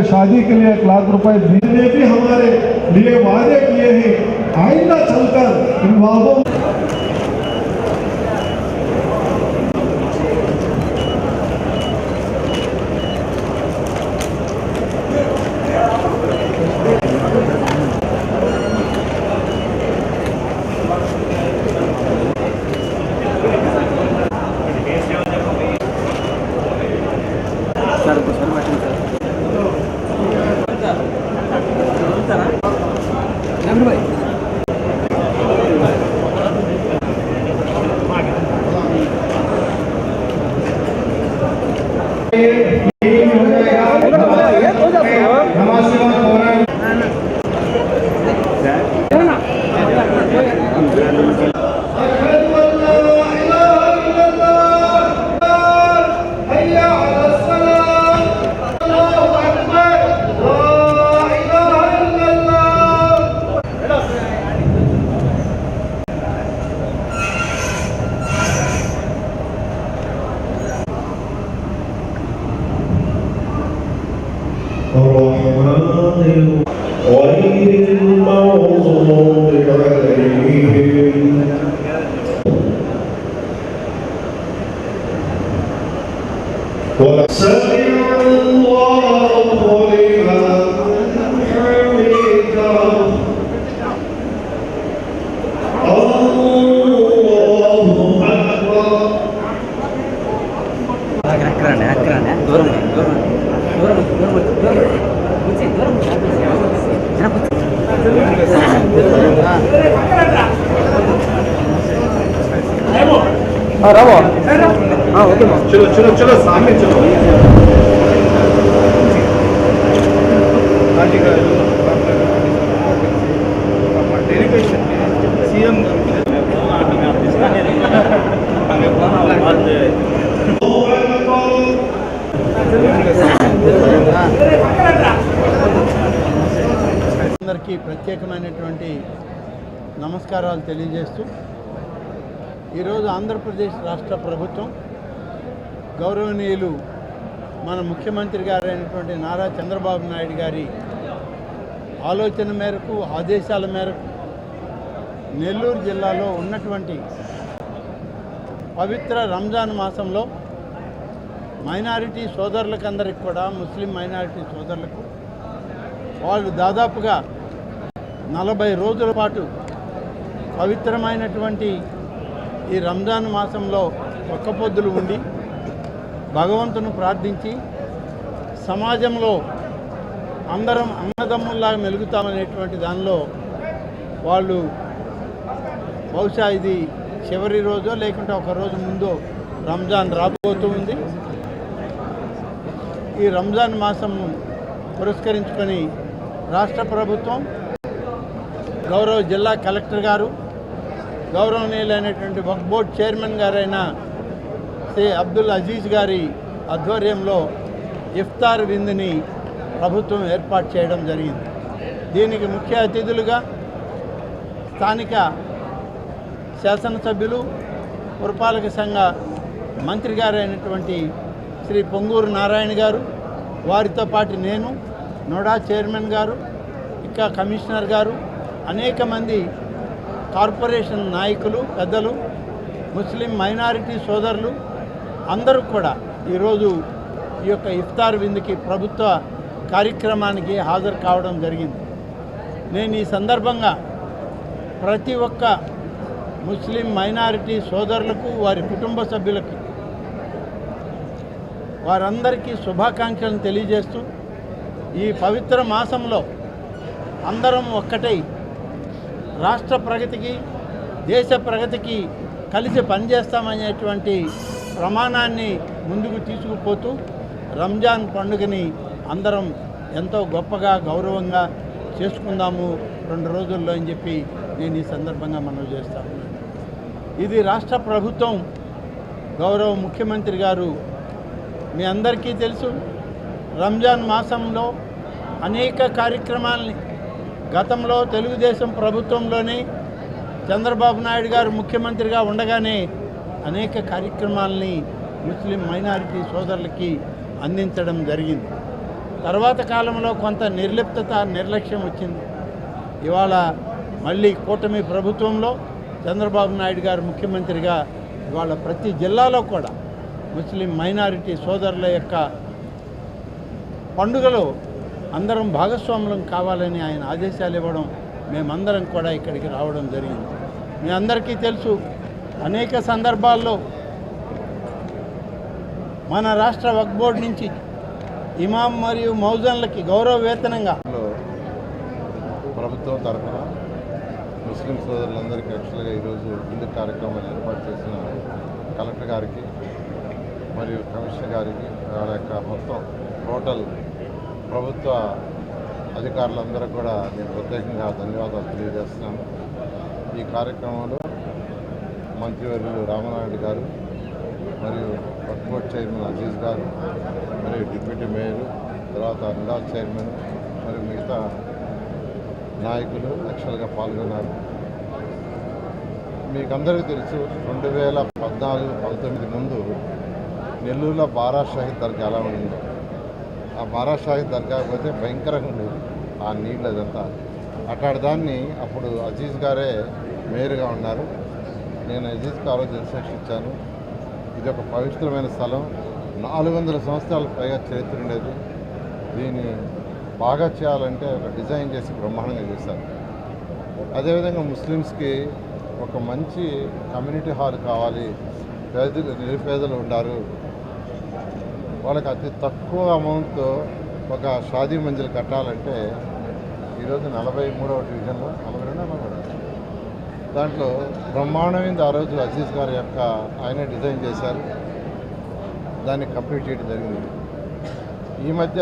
शादी के लिए 1 लाख रुपए ने भी हमारे लिए वादे किए हैं। आइंदा चलकर इन वादों चलो चलो चलो सामने चलो सीएम అందరికీ ప్రత్యేకమైనటువంటి నమస్కారాలు తెలియజేస్తూ ఈరోజు ఆంధ్రప్రదేశ్ రాష్ట్ర ప్రభుత్వం గౌరవనీయులు మన ముఖ్యమంత్రి గారైనటువంటి నారా చంద్రబాబు నాయుడు గారి ఆలోచన మేరకు ఆదేశాల మేరకు నెల్లూరు జిల్లాలో ఉన్నటువంటి పవిత్ర రంజాన్ మాసంలో మైనారిటీ సోదరులకు అందరికి కూడా ముస్లిం మైనారిటీ సోదరులకు వాళ్ళు దాదాపుగా 40 రోజుల పాటు పవిత్రమైనటువంటి ఈ రంజాన్ మాసంలో ఒక్కపొద్దులు ఉండి భగవంతుని ప్రార్థించి సమాజంలో అందరం అన్నదమ్ముల్లాగా మెలుగుతామనేటువంటి దానిలో వాళ్ళు బహుశా ఇది చివరి రోజో లేకుంటే ఒక రోజు ముందో రంజాన్ రాబోతూ ఉంది. ఈ రంజాన్ మాసం పురస్కరించుకొని రాష్ట్ర ప్రభుత్వం గౌరవ జిల్లా కలెక్టర్ గారు గౌరవనీయులైనటువంటి వక్ఫ్ బోర్డ్ చైర్మన్ గారైన శ్రీ అబ్దుల్ అజీజ్ గారి ఆధ్వర్యంలో ఇఫ్తార్ విందుని ప్రభుత్వం ఏర్పాటు చేయడం జరిగింది. దీనికి ముఖ్య అతిథులుగా స్థానిక శాసనసభ్యులు పురపాలక సంఘ మంత్రి గారైనటువంటి శ్రీ పొంగూరు నారాయణ గారు, వారితో పాటు నేను, నోడా చైర్మన్ గారు, ఇంకా కమిషనర్ గారు, అనేక మంది కార్పొరేషన్ నాయకులు, పెద్దలు, ముస్లిం మైనారిటీ సోదరులు అందరూ కూడా ఈరోజు ఈ యొక్క ఇఫ్తార్ విందుకి ప్రభుత్వ కార్యక్రమానికి హాజరు కావడం జరిగింది. నేను ఈ సందర్భంగా ప్రతి ఒక్క ముస్లిం మైనారిటీ సోదరులకు, వారి కుటుంబ సభ్యులకి, వారందరికీ శుభాకాంక్షలను తెలియజేస్తూ ఈ పవిత్ర మాసంలో అందరం ఒక్కటై రాష్ట్ర ప్రగతికి, దేశ ప్రగతికి కలిసి పనిచేస్తామనేటువంటి ప్రమాణాన్ని ముందుకు తీసుకుపోతూ రంజాన్ పండుగని అందరం ఎంతో గొప్పగా గౌరవంగా చేసుకుందాము 2 రోజుల్లో అని చెప్పి నేను ఈ సందర్భంగా మనవి చేస్తాను. ఇది రాష్ట్ర ప్రభుత్వం గౌరవ ముఖ్యమంత్రి గారు, మీ అందరికీ తెలుసు, రంజాన్ మాసంలో అనేక కార్యక్రమాలని గతంలో తెలుగుదేశం ప్రభుత్వంలోనే చంద్రబాబు నాయుడు గారు ముఖ్యమంత్రిగా ఉండగానే అనేక కార్యక్రమాలని ముస్లిం మైనారిటీ సోదరులకి అందించడం జరిగింది. తర్వాత కాలంలో కొంత నిర్లిప్తత నిర్లక్ష్యం వచ్చింది. ఇవాళ మళ్ళీ కూటమి ప్రభుత్వంలో చంద్రబాబు నాయుడు గారు ముఖ్యమంత్రిగా ఇవాళ ప్రతి జిల్లాలో కూడా ముస్లిం మైనారిటీ సోదరుల యొక్క పండుగలో అందరం భాగస్వాములం కావాలని ఆయన ఆదేశాలు ఇవ్వడం, మేమందరం కూడా ఇక్కడికి రావడం జరిగింది. మీ అందరికీ తెలుసు, అనేక సందర్భాల్లో మన రాష్ట్ర వక్ఫ్ బోర్డు నుంచి ఇమాం మరియు మౌజన్లకి గౌరవ వేతనంగా ప్రభుత్వం తరఫున ముస్లిం సోదరులందరికీ యాక్చువల్గా ఈరోజు విందు కార్యక్రమాలు ఏర్పాటు చేసిన కలెక్టర్ గారికి మరియు కమిషనర్ గారికి వాళ్ళ యొక్క మొత్తం టోటల్ ప్రభుత్వ అధికారులందరూ కూడా నేను ప్రత్యేకంగా ధన్యవాదాలు తెలియజేస్తున్నాను. ఈ కార్యక్రమంలో మంత్రివర్యులు రామనాయుడు గారు మరియు వక్ఫ్ బోర్డ్ చైర్మన్ అజీజ్ గారు మరియు డిప్యూటీ మేయర్, తర్వాత నిడాల్ చైర్మన్ మరియు మిగతా నాయకులు యాక్చువల్గా పాల్గొన్నారు. మీకు అందరికీ తెలుసు, 2014-19 ముందు నెల్లూరులో బారా షాహిద్ దర్గా ఎలా ఉండిందో, ఆ బారా షాహిద్ దర్గా పోతే భయంకరంగా ఉండేది ఆ నీళ్ళు అదంతా. అట్లాంటి దాన్ని అప్పుడు అజీజ్ గారే మేయర్గా ఉన్నారు. నేను అజీజ్కి ఆ రోజు ఇన్స్ట్రక్షన్ ఇచ్చాను. ఇది ఒక పవిత్రమైన స్థలం, 400 సంవత్సరాల పైగా చరిత్ర ఉండేది. దీన్ని బాగా చేయాలంటే ఒక డిజైన్ చేసి బ్రహ్మాండంగా చేశారు. అదేవిధంగా ముస్లిమ్స్కి ఒక మంచి కమ్యూనిటీ హాల్ కావాలి, నిరుపేదలు ఉన్నారు, వాళ్ళకి అతి తక్కువ అమౌంట్తో ఒక షాదీ మంజిల్ కట్టాలంటే ఈరోజు 43వ డివిజన్లో 42 దాంట్లో బ్రహ్మాండమైంది. ఆ రోజు అజీజ్ గారి యొక్క ఆయనే డిజైన్ చేశారు, దాన్ని కంప్లీట్ చేయడం జరిగింది. ఈ మధ్య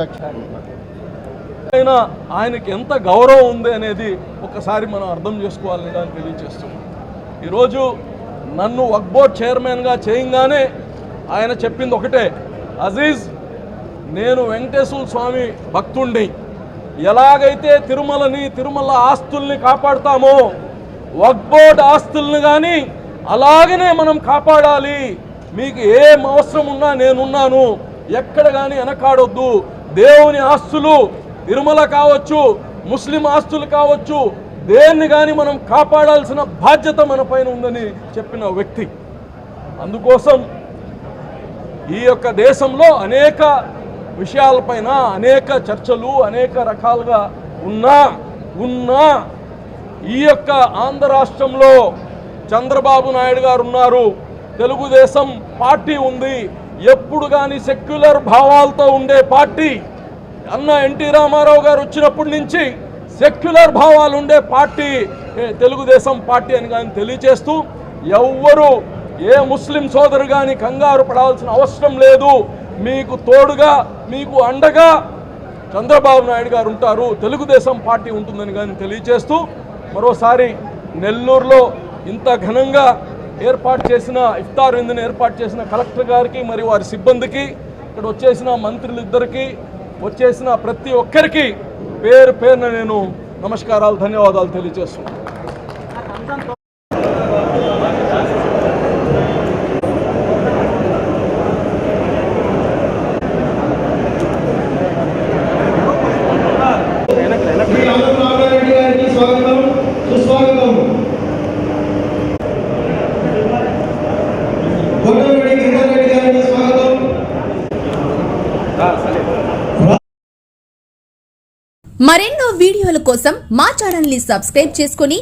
ఆయనకి ఎంత గౌరవం ఉంది అనేది ఒకసారి మనం అర్థం చేసుకోవాలని దాన్ని తెలియజేస్తున్నాం. ఈరోజు నన్ను వక్ఫ్ బోర్డ్ చైర్మన్గా చేయంగానే ఆయన చెప్పింది ఒకటే, అజీజ్ నేను వెంకటేశ్వర స్వామి భక్తుణ్ణి, ఎలాగైతే తిరుమల ఆస్తుల్ని కాపాడుతామో వక్ఫ్ బోర్డ్ ఆస్తుల్ని కానీ అలాగనే మనం కాపాడాలి. మీకు ఏం అవసరం ఉన్నా నేనున్నాను, ఎక్కడ కానీ వెనకాడొద్దు. దేవుని ఆస్తులు తిరుమల కావచ్చు, ముస్లిం ఆస్తులు కావచ్చు, దేన్ని కానీ మనం కాపాడాల్సిన బాధ్యత మన పైన ఉందని చెప్పిన వ్యక్తి. అందుకోసం ఈ యొక్క దేశంలో అనేక విషయాలపైన అనేక చర్చలు అనేక రకాలుగా ఉన్నా ఈ యొక్క ఆంధ్ర రాష్ట్రంలో చంద్రబాబు నాయుడు గారు ఉన్నారు, తెలుగుదేశం పార్టీ ఉంది. ఎప్పుడు కానీ సెక్యులర్ భావాలతో ఉండే పార్టీ. అన్న ఎన్టీ రామారావు గారు వచ్చినప్పటి నుంచి సెక్యులర్ భావాలు ఉండే పార్టీ తెలుగుదేశం పార్టీ అని కానీ తెలియచేస్తూ, ఎవ్వరూ ఏ ముస్లిం సోదరు కానీ కంగారు పడాల్సిన అవసరం లేదు. మీకు తోడుగా మీకు అండగా చంద్రబాబు నాయుడు గారు ఉంటారు, తెలుగుదేశం పార్టీ ఉంటుందని కానీ తెలియచేస్తూ, మరోసారి నెల్లూరులో ఇంత ఘనంగా ఏర్పాటు చేసిన ఇఫ్తార్ విందుని ఏర్పాటు చేసిన కలెక్టర్ గారికి మరియు వారి సిబ్బందికి, ఇక్కడ వచ్చేసిన మంత్రులిద్దరికీ, వచ్చేసిన ప్రతి ఒక్కరికి పేరు పేరున నేను నమస్కారాలు ధన్యవాదాలు తెలియజేస్తున్నాను. మరెన్నో వీడియోల కోసం మా ఛానల్ ని సబ్స్క్రైబ్ చేసుకొని